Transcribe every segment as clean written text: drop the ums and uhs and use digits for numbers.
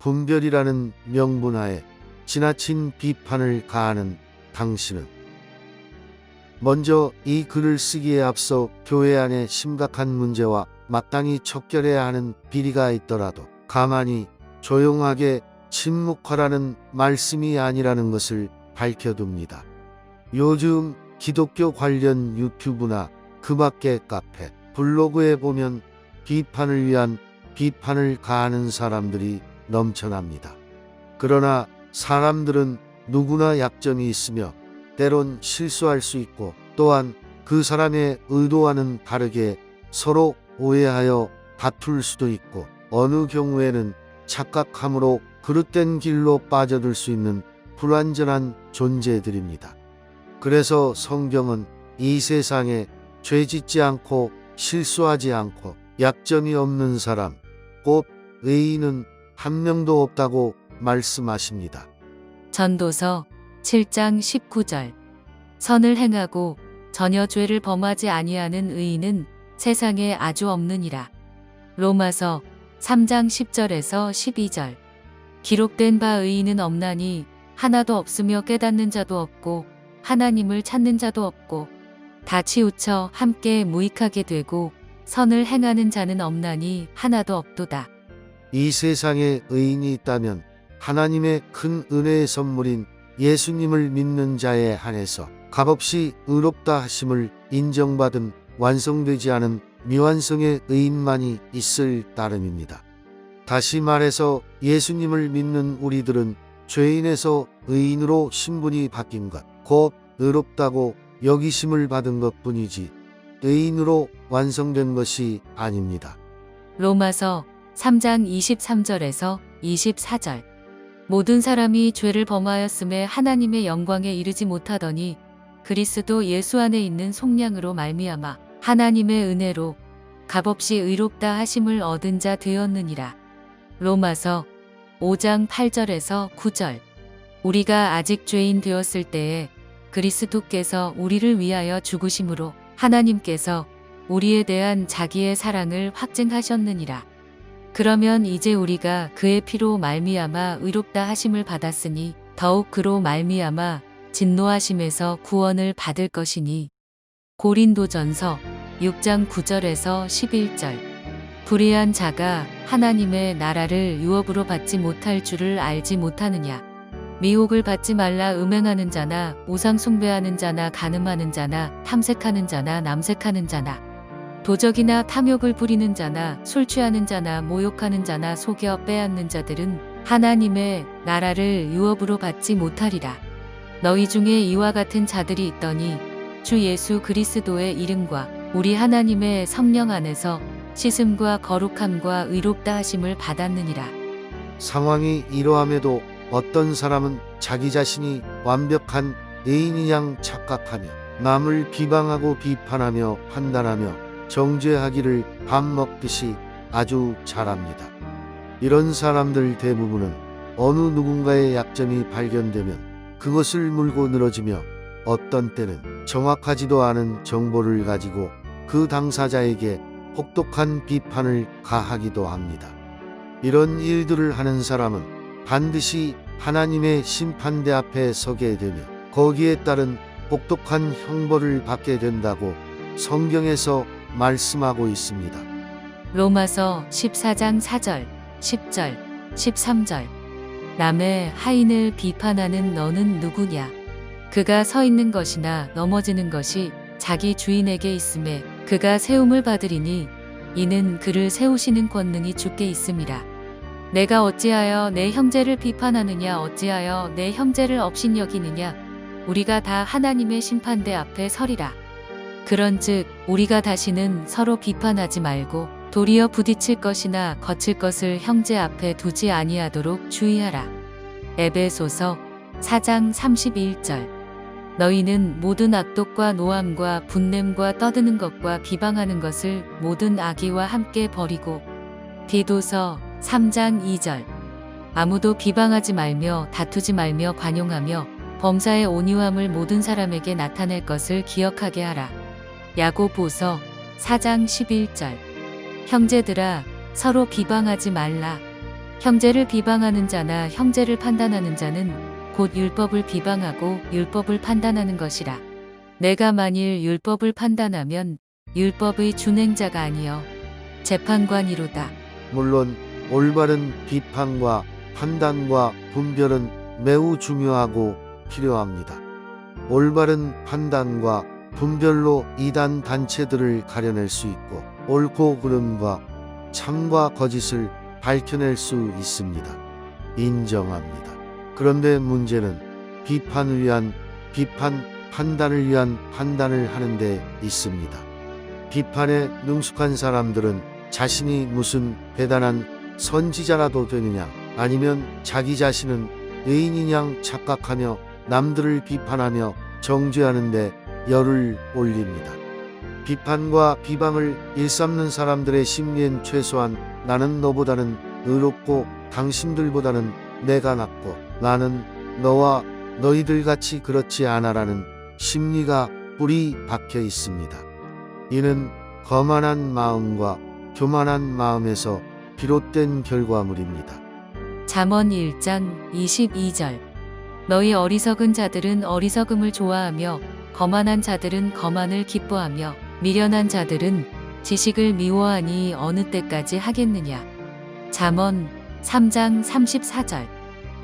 분별이라는 명분하에 지나친 비판을 가하는 당신은 먼저 이 글을 쓰기에 앞서 교회 안에 심각한 문제와 마땅히 척결해야 하는 비리가 있더라도 가만히 조용하게 침묵하라는 말씀이 아니라는 것을 밝혀둡니다. 요즘 기독교 관련 유튜브나 그 밖의 카페, 블로그에 보면 비판을 위한 비판을 가하는 사람들이 넘쳐납니다. 그러나 사람들은 누구나 약점이 있으며 때론 실수할 수 있고 또한 그 사람의 의도와는 다르게 서로 오해하여 다툴 수도 있고 어느 경우에는 착각함으로 그릇된 길로 빠져들 수 있는 불완전한 존재들입니다. 그래서 성경은 이 세상에 죄 짓지 않고 실수하지 않고 약점이 없는 사람, 곧 의인은 한 명도 없다고 말씀하십니다. 전도서 7장 19절. 선을 행하고 전혀 죄를 범하지 아니하는 의인은 세상에 아주 없느니라. 로마서 3장 10절에서 12절. 기록된 바 의인은 없나니 하나도 없으며 깨닫는 자도 없고 하나님을 찾는 자도 없고 다 치우쳐 함께 무익하게 되고 선을 행하는 자는 없나니 하나도 없도다. 이 세상에 의인이 있다면 하나님의 큰 은혜의 선물인 예수님을 믿는 자에 한해서 값없이 의롭다 하심을 인정받은 완성되지 않은 미완성의 의인만이 있을 따름입니다. 다시 말해서 예수님을 믿는 우리들은 죄인에서 의인으로 신분이 바뀐 것, 곧 의롭다고 여기심을 받은 것뿐이지 의인으로 완성된 것이 아닙니다. 로마서 3장 23절에서 24절. 모든 사람이 죄를 범하였음에 하나님의 영광에 이르지 못하더니 그리스도 예수 안에 있는 속량으로 말미암아 하나님의 은혜로 값없이 의롭다 하심을 얻은 자 되었느니라. 로마서 5장 8절에서 9절. 우리가 아직 죄인 되었을 때에 그리스도께서 우리를 위하여 죽으심으로 하나님께서 우리에 대한 자기의 사랑을 확증하셨느니라. 그러면 이제 우리가 그의 피로 말미암아 의롭다 하심을 받았으니 더욱 그로 말미암아 진노하심에서 구원을 받을 것이니. 고린도전서 6장 9절에서 11절. 불의한 자가 하나님의 나라를 유업으로 받지 못할 줄을 알지 못하느냐. 미혹을 받지 말라. 음행하는 자나 우상 숭배하는 자나 간음하는 자나 탐색하는 자나 남색하는 자나 도적이나 탐욕을 부리는 자나 술 취하는 자나 모욕하는 자나 속여 빼앗는 자들은 하나님의 나라를 유업으로 받지 못하리라. 너희 중에 이와 같은 자들이 있더니 주 예수 그리스도의 이름과 우리 하나님의 성령 안에서 씻음과 거룩함과 의롭다 하심을 받았느니라. 상황이 이러함에도 어떤 사람은 자기 자신이 완벽한 의인인 양 착각하며 남을 비방하고 비판하며 판단하며 정죄하기를 밥 먹듯이 아주 잘합니다. 이런 사람들 대부분은 어느 누군가의 약점이 발견되면 그것을 물고 늘어지며 어떤 때는 정확하지도 않은 정보를 가지고 그 당사자에게 혹독한 비판을 가하기도 합니다. 이런 일들을 하는 사람은 반드시 하나님의 심판대 앞에 서게 되며 거기에 따른 혹독한 형벌을 받게 된다고 성경에서 말씀하고 있습니다. 로마서 14장 4절, 10절, 13절. 남의 하인을 비판하는 너는 누구냐? 그가 서 있는 것이나 넘어지는 것이 자기 주인에게 있음에 그가 세움을 받으리니 이는 그를 세우시는 권능이 주께 있음이라. 내가 어찌하여 내 형제를 비판하느냐? 어찌하여 내 형제를 업신여기느냐? 우리가 다 하나님의 심판대 앞에 서리라. 그런즉 우리가 다시는 서로 비판하지 말고 도리어 부딪힐 것이나 거칠 것을 형제 앞에 두지 아니하도록 주의하라. 에베소서 4장 31절. 너희는 모든 악독과 노함과 분냄과 떠드는 것과 비방하는 것을 모든 악의와 함께 버리고. 디도서 3장 2절. 아무도 비방하지 말며 다투지 말며 관용하며 범사의 온유함을 모든 사람에게 나타낼 것을 기억하게 하라. 야고보서 4장 11절. 형제들아, 서로 비방하지 말라. 형제를 비방하는 자나 형제를 판단하는 자는 곧 율법을 비방하고 율법을 판단하는 것이라. 내가 만일 율법을 판단하면 율법의 준행자가 아니여 재판관이로다. 물론 올바른 비판과 판단과 분별은 매우 중요하고 필요합니다. 올바른 판단과 분별로 이단 단체들을 가려낼 수 있고 옳고 그름과 참과 거짓을 밝혀낼 수 있습니다. 인정합니다. 그런데 문제는 비판을 위한 비판, 판단을 위한 판단을 하는 데 있습니다. 비판에 능숙한 사람들은 자신이 무슨 대단한 선지자라도 되느냐, 아니면 자기 자신은 의인이냐 착각하며 남들을 비판하며 정죄하는데 열을 올립니다. 비판과 비방을 일삼는 사람들의 심리엔 최소한 나는 너보다는 의롭고 당신들보다는 내가 낫고 나는 너와 너희들 같이 그렇지 않아라는 심리가 뿌리 박혀 있습니다. 이는 거만한 마음과 교만한 마음에서 비롯된 결과물입니다. 잠언 1장 22절. 너희 어리석은 자들은 어리석음을 좋아하며 거만한 자들은 거만을 기뻐하며 미련한 자들은 지식을 미워하니 어느 때까지 하겠느냐. 잠언 3장 34절.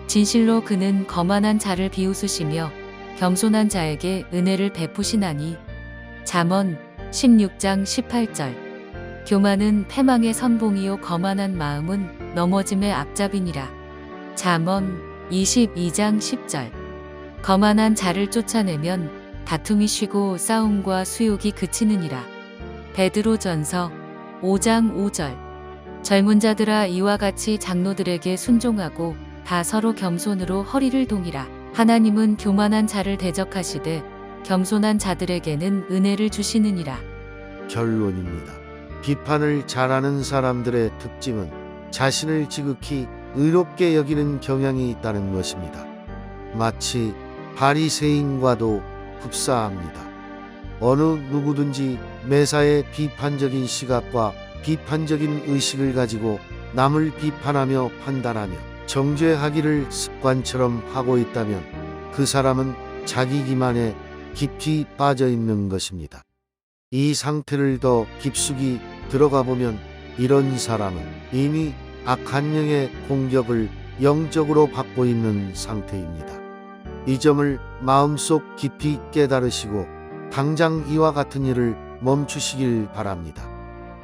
진실로 그는 거만한 자를 비웃으시며 겸손한 자에게 은혜를 베푸시나니. 잠언 16장 18절. 교만은 패망의 선봉이요 거만한 마음은 넘어짐의 앞잡이니라. 잠언 22장 10절. 거만한 자를 쫓아내면 다툼이 쉬고 싸움과 수욕이 그치느니라. 베드로전서 5장 5절. 젊은 자들아 이와 같이 장로들에게 순종하고 다 서로 겸손으로 허리를 동이라. 하나님은 교만한 자를 대적하시되 겸손한 자들에게는 은혜를 주시느니라. 결론입니다. 비판을 잘하는 사람들의 특징은 자신을 지극히 의롭게 여기는 경향이 있다는 것입니다. 마치 바리새인과도 흡사합니다. 어느 누구든지 매사에 비판적인 시각과 비판적인 의식을 가지고 남을 비판하며 판단하며 정죄하기를 습관처럼 하고 있다면 그 사람은 자기 기만에 깊이 빠져 있는 것입니다. 이 상태를 더 깊숙이 들어가 보면 이런 사람은 이미 악한 영의 공격을 영적으로 받고 있는 상태입니다. 이 점을 마음속 깊이 깨달으시고 당장 이와 같은 일을 멈추시길 바랍니다.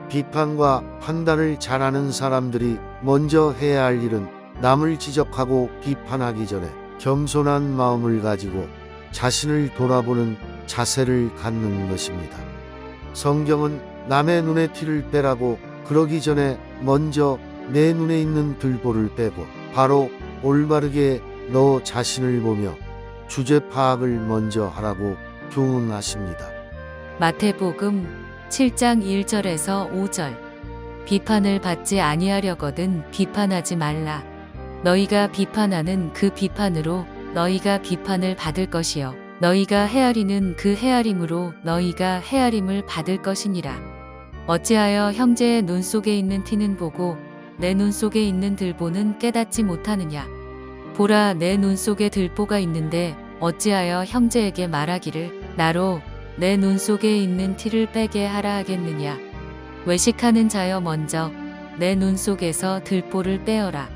비판과 판단을 잘하는 사람들이 먼저 해야 할 일은 남을 지적하고 비판하기 전에 겸손한 마음을 가지고 자신을 돌아보는 자세를 갖는 것입니다. 성경은 남의 눈에 티를 빼라고 그러기 전에 먼저 내 눈에 있는 들보를 빼고 바로 올바르게 너 자신을 보며 주제 파악을 먼저 하라고 교훈하십니다. 마태복음 7장 1절에서 5절. 비판을 받지 아니하려거든 비판하지 말라. 너희가 비판하는 그 비판으로 너희가 비판을 받을 것이요 너희가 헤아리는 그 헤아림으로 너희가 헤아림을 받을 것이니라. 어찌하여 형제의 눈 속에 있는 티는 보고 내 눈 속에 있는 들보는 깨닫지 못하느냐. 보라, 내 눈 속에 들보가 있는데 어찌하여 형제에게 말하기를 나로 내 눈 속에 있는 티를 빼게 하라 하겠느냐. 외식하는 자여 먼저 내 눈 속에서 들보를 빼어라.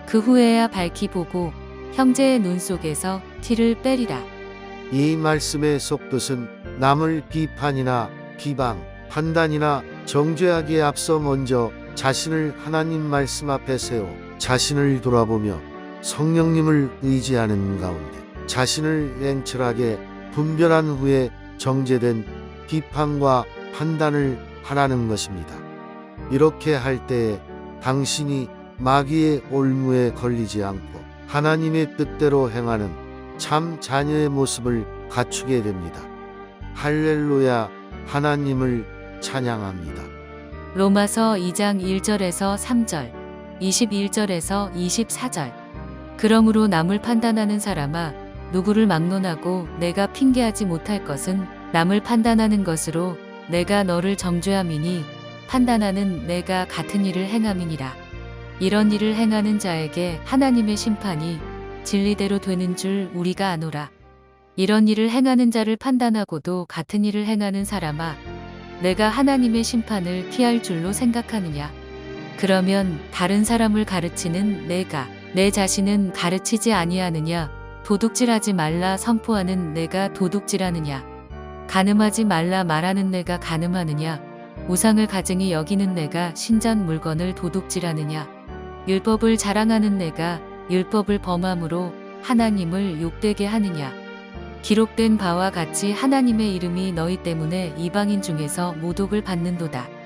그 후에야 밝히 보고 형제의 눈 속에서 티를 빼리라. 이 말씀의 속뜻은 남을 비판이나 비방, 판단이나 정죄하기에 앞서 먼저 자신을 하나님 말씀 앞에 세워 자신을 돌아보며 성령님을 의지하는 가운데 자신을 냉철하게 분별한 후에 정제된 비판과 판단을 하라는 것입니다. 이렇게 할 때에 당신이 마귀의 올무에 걸리지 않고 하나님의 뜻대로 행하는 참 자녀의 모습을 갖추게 됩니다. 할렐루야, 하나님을 찬양합니다. 로마서 2장 1절에서 3절, 21절에서 24절. 그러므로 남을 판단하는 사람아, 누구를 막론하고 내가 핑계하지 못할 것은 남을 판단하는 것으로 내가 너를 정죄함이니 판단하는 내가 같은 일을 행함이니라. 이런 일을 행하는 자에게 하나님의 심판이 진리대로 되는 줄 우리가 아노라. 이런 일을 행하는 자를 판단하고도 같은 일을 행하는 사람아, 내가 하나님의 심판을 피할 줄로 생각하느냐? 그러면 다른 사람을 가르치는 내가 내 자신은 가르치지 아니하느냐? 도둑질하지 말라 선포하는 내가 도둑질하느냐? 간음하지 말라 말하는 내가 간음하느냐? 우상을 가증히 여기는 내가 신전 물건을 도둑질하느냐? 율법을 자랑하는 내가 율법을 범함으로 하나님을 욕되게 하느냐? 기록된 바와 같이 하나님의 이름이 너희 때문에 이방인 중에서 모독을 받는도다.